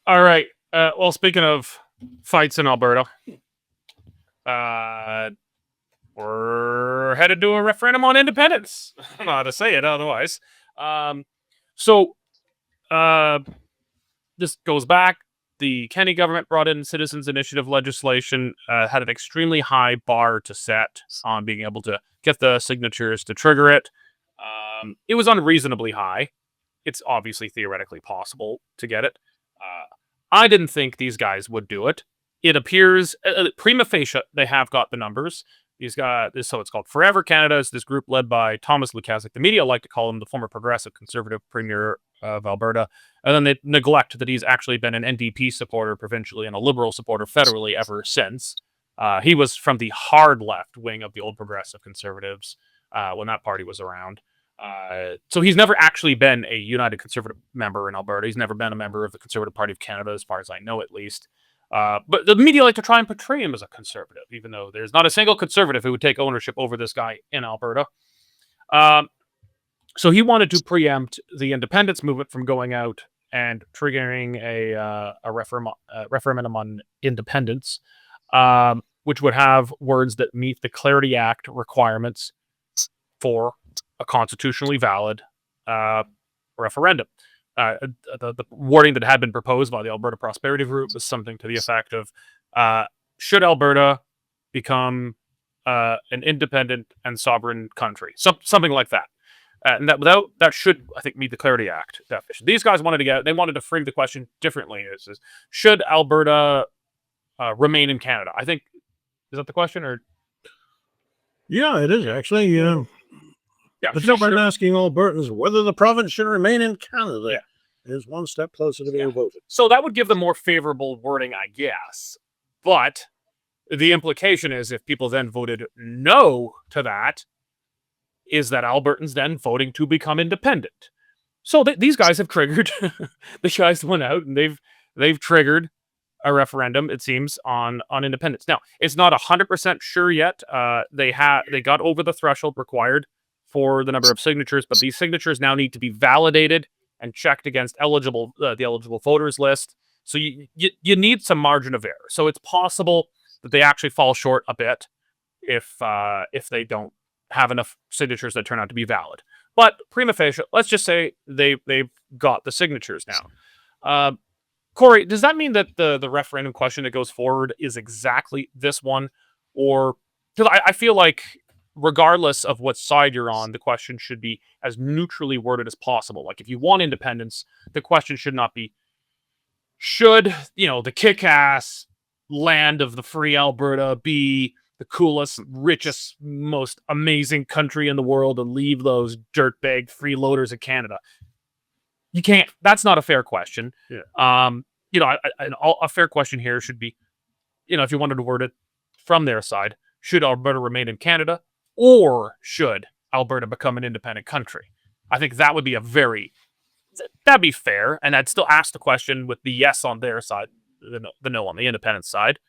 All right. Well, speaking of fights in Alberta, uh, we're headed to a referendum on independence. I don't know how to say it otherwise. Um, so uh, this goes back. The Kenney government brought in citizens' initiative legislation, had an extremely high bar to set on being able to get the signatures to trigger it. It was unreasonably high. It's obviously theoretically possible to get it. I didn't think these guys would do it. It appears, prima facie, they have got the numbers. These guys, so it's called Forever Canada. It's this group led by Thomas Lukaszuk. The media like to call him the former progressive conservative premier of Alberta. And then they neglect that he's actually been an NDP supporter provincially and a Liberal supporter federally ever since. He was from the hard left wing of the old progressive conservatives when that party was around. So he's never actually been a United Conservative member in Alberta. He's never been a member of the Conservative Party of Canada, as far as I know, at least. But the media like to try and portray him as a conservative, even though there's not a single conservative who would take ownership over this guy in Alberta. So he wanted to preempt the independence movement from going out and triggering a referendum on independence, which would have words that meet the Clarity Act requirements for a constitutionally valid referendum. The wording that had been proposed by the Alberta Prosperity Group was something to the effect of, should Alberta become an independent and sovereign country? Something like that. And that should, I think, meet the Clarity Act definition. These guys wanted to frame the question differently. Should Alberta remain in Canada? I think, is that the question? Or Yeah, it is actually. Yeah, the gentleman asking Albertans whether the province should remain in Canada is one step closer to being voted. So that would give them more favorable wording, I guess. But the implication is if people then voted no to that, is that Albertans then voting to become independent. So these guys have triggered. The guys went out and they've triggered a referendum, it seems, on independence. Now, it's not 100% sure yet. They got over the threshold required for the number of signatures, but these signatures now need to be validated and checked against the eligible voters list. So you need some margin of error. So it's possible that they actually fall short a bit if they don't have enough signatures that turn out to be valid. But prima facie, let's just say they've got the signatures now. Corey, does that mean that the referendum question that goes forward is exactly this one? Or, because I feel like regardless of what side you're on, the question should be as neutrally worded as possible. Like if you want independence, the question should not be, should, the kick-ass land of the free Alberta be the coolest, richest, most amazing country in the world and leave those dirtbag freeloaders of Canada? You can't. That's not a fair question. Yeah. A fair question here should be, if you wanted to word it from their side, should Alberta remain in Canada or should Alberta become an independent country? I think that would be that'd be fair, and I'd still ask the question with the yes on their side, the no on the independent side.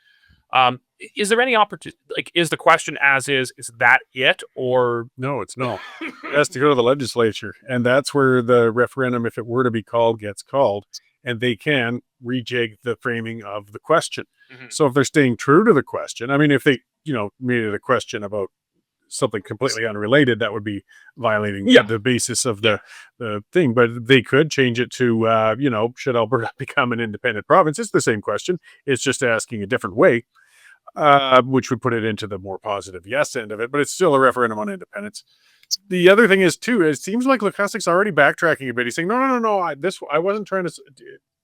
Is there any opportunity? Like, is the question as is that it, or no? It's no. It has to go to the legislature, and that's where the referendum, if it were to be called, gets called, and they can rejig the framing of the question. Mm-hmm. So if they're staying true to the question, I mean, if they made it a question about something completely unrelated, that would be violating the basis of the thing. But they could change it to should Alberta become an independent province? It's the same question. It's just asking a different way. Which would put it into the more positive yes end of it, but it's still a referendum on independence. The other thing is, too, it seems like Lukaszuk's already backtracking a bit. He's saying, no, I wasn't trying to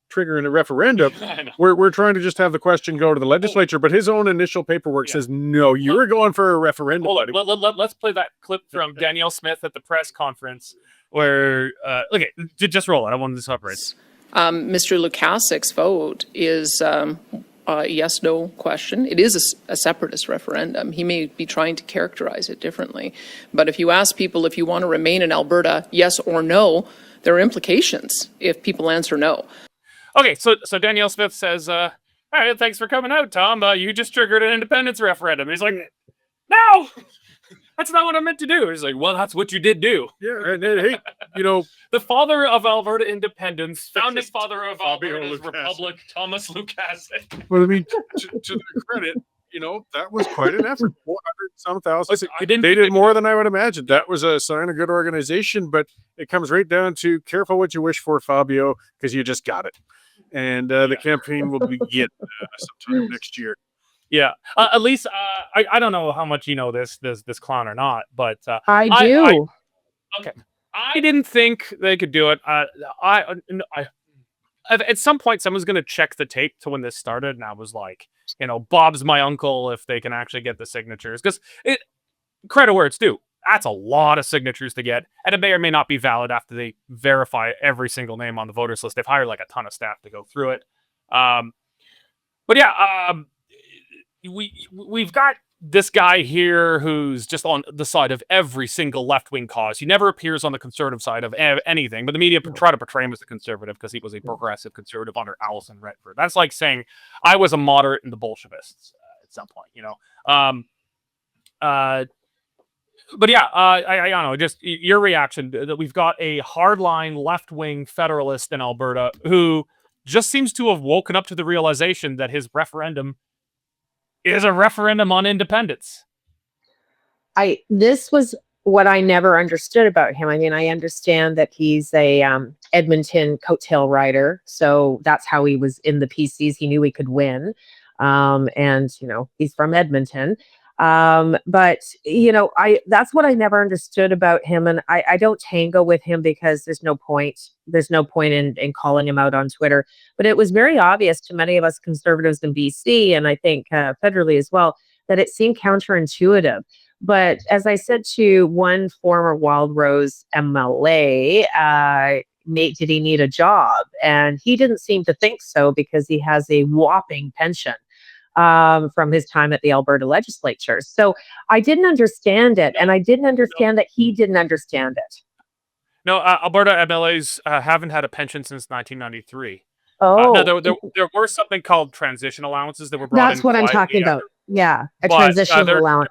trigger in a referendum. We're trying to just have the question go to the legislature, but his own initial paperwork says, no, you were going for a referendum. Hold on. Let's play that clip from Danielle Smith at the press conference where, okay, just roll it. I want this to operate. Mr. Lukaszuk's vote is a yes-no question. It is a separatist referendum. He may be trying to characterize it differently. But if you ask people if you want to remain in Alberta, yes or no, there are implications if people answer no. Okay, so Danielle Smith says, all right, thanks for coming out, Tom. You just triggered an independence referendum. He's like, no! That's not what I meant to do. He's like, well, that's what you did do. Yeah, and hey, The father of Alberta independence, founding father of Fabio Alberta's Lukasik. republic, Thomas Lukasik. but I mean, to their credit, that was quite an effort. 400-some thousand. Listen, I didn't They think did more than I would imagine. That was a sign of good organization, but it comes right down to careful what you wish for, Fabio, because you just got it. And the campaign will begin sometime next year. Yeah, at least I don't know how much you know this clown or not, but I do. I didn't think they could do it. At some point, someone's going to check the tape to when this started, and I was like, Bob's my uncle if they can actually get the signatures, because credit where it's due. That's a lot of signatures to get, and it may or may not be valid after they verify every single name on the voters list. They've hired like a ton of staff to go through it. But yeah, we've got this guy here who's just on the side of every single left-wing cause. He never appears on the conservative side of anything, but the media try to portray him as a conservative because he was a progressive conservative under Alison Redford. That's like saying I was a moderate in the Bolshevists at some point, But yeah, I don't know, just your reaction that we've got a hardline left-wing federalist in Alberta who just seems to have woken up to the realization that his referendum is a referendum on independence. This was what I never understood about him. I mean, I understand that he's a Edmonton coattail rider, so that's how he was in the PCs. He knew he could win, and he's from Edmonton. But that's what I never understood about him, and I don't tango with him because there's no point. There's no point in calling him out on Twitter. But it was very obvious to many of us conservatives in BC, and I think federally as well, that it seemed counterintuitive. But as I said to one former Wildrose MLA, did he need a job? And he didn't seem to think so because he has a whopping pension from his time at the Alberta legislature. So I didn't understand it, and I didn't understand that he didn't understand it. No, Alberta MLAs haven't had a pension since 1993. Oh, no, there were something called transition allowances that were brought in. That's what I'm talking about. Yeah, a But, transitional allowance.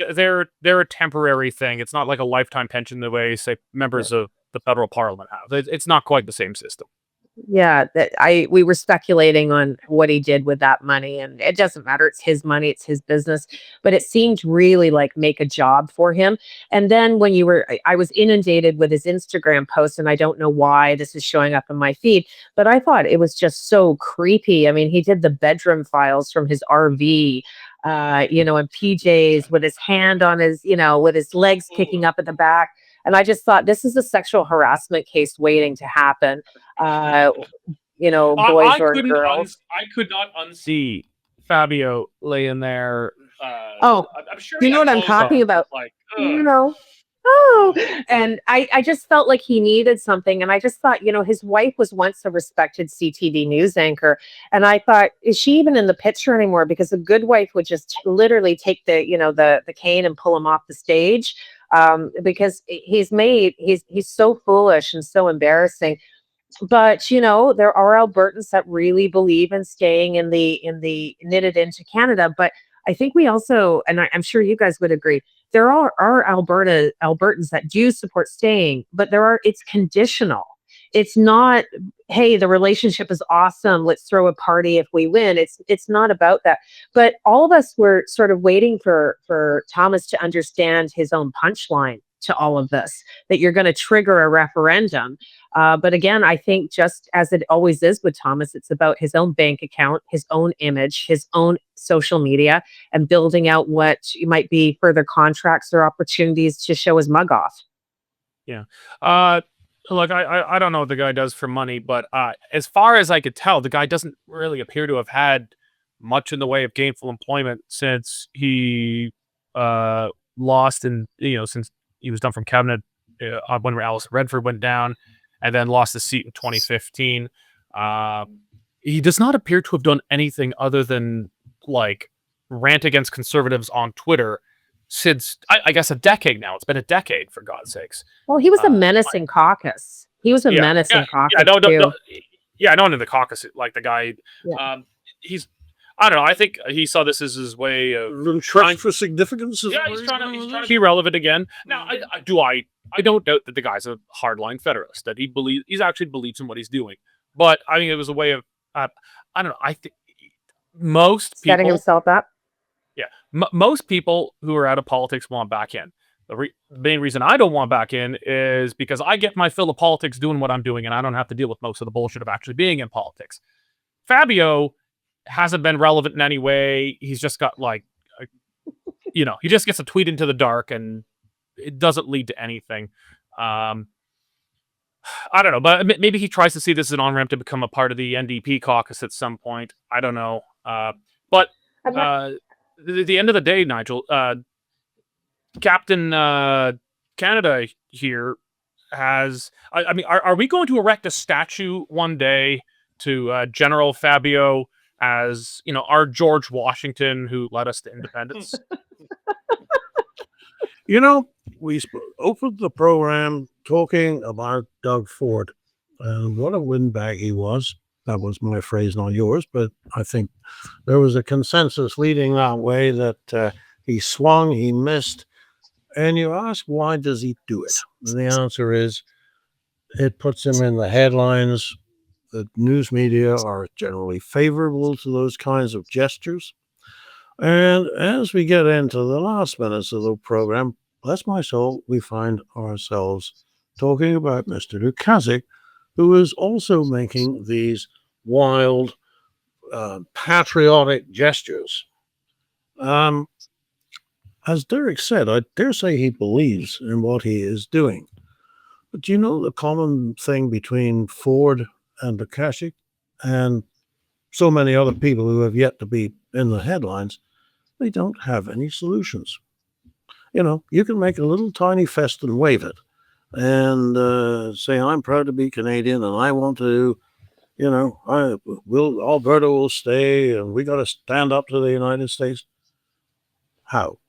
They're a temporary thing. It's not like a lifetime pension the way, say, members of the federal parliament have. It's not quite the same system. Yeah, we were speculating on what he did with that money, and it doesn't matter. It's his money, it's his business, but it seemed really like make a job for him. And then when I was inundated with his Instagram posts, and I don't know why this is showing up in my feed, but I thought it was just so creepy. I mean, he did the bedroom files from his RV, in PJs with his hand on his, with his legs kicking up at the back. And I just thought this is a sexual harassment case waiting to happen. Boys or girls. I could not unsee Fabio laying there. I'm sure you know what I'm talking about. And I just felt like he needed something. And I just thought, his wife was once a respected CTV news anchor. And I thought, is she even in the picture anymore? Because a good wife would just literally take the cane and pull him off the stage. Because he's so foolish and so embarrassing. But there are Albertans that really believe in staying in the knitted into Canada. But I think we also, and I'm sure you guys would agree, there are Albertans that do support staying, but it's conditional. It's not, hey, the relationship is awesome, let's throw a party if we win. It's not about that. But all of us were sort of waiting for Thomas to understand his own punchline to all of this, that you're going to trigger a referendum. But again, I think just as it always is with Thomas, it's about his own bank account, his own image, his own social media, and building out what might be further contracts or opportunities to show his mug off. Yeah. Look, I don't know what the guy does for money, but as far as I could tell, the guy doesn't really appear to have had much in the way of gainful employment since he lost since he was done from cabinet when Alison Redford went down, and then lost the seat in 2015. He does not appear to have done anything other than rant against conservatives on Twitter since I guess a decade now. It's been a decade, for God's sakes. Well, he was a menacing caucus. He was a menacing caucus too. Yeah, not in the caucus. Like the guy, I don't know. I think he saw this as his way of Entrenched for significance. yeah, he's trying to be relevant again. Now, I don't doubt that the guy's a hardline Federalist, that he's actually believes in what he's doing. But I think it was a way of I don't know. I think most Setting people, himself up. yeah, most people who are out of politics want back in. The main reason I don't want back in is because I get my fill of politics doing what I'm doing, and I don't have to deal with most of the bullshit of actually being in politics. Fabio hasn't been relevant in any way. He's just got he just gets a tweet into the dark and it doesn't lead to anything. I don't know, but maybe he tries to see this as an on-ramp to become a part of the NDP caucus at some point. I don't know. But at the end of the day, Nigel, Captain Canada here has... I mean, are we going to erect a statue one day to General Fabio as, our George Washington who led us to independence? We opened the program talking about Doug Ford and what a windbag he was. That was my phrase, not yours, but I think there was a consensus leading that way that he swung, he missed. And you ask, why does he do it? And the answer is it puts him in the headlines. The news media are generally favorable to those kinds of gestures. And as we get into the last minutes of the program, bless my soul, we find ourselves talking about Mr. Lukasik, who is also making these wild, patriotic gestures. As Derek said, I dare say he believes in what he is doing. But do you know the common thing between Ford and Lukasik and so many other people who have yet to be in the headlines? They don't have any solutions. You can make a little tiny fest and wave it and say, I'm proud to be Canadian and I want to, Alberta will stay and we got to stand up to the United States. How?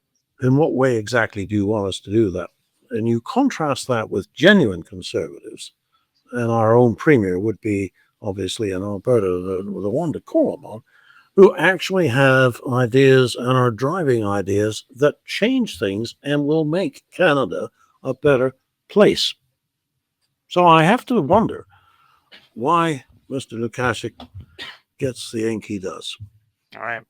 In what way exactly do you want us to do that? And you contrast that with genuine conservatives, and our own premier would be obviously in Alberta, the one to call them on, who actually have ideas and are driving ideas that change things and will make Canada a better place. So I have to wonder why Mr. Lukasik gets the ink he does. All right.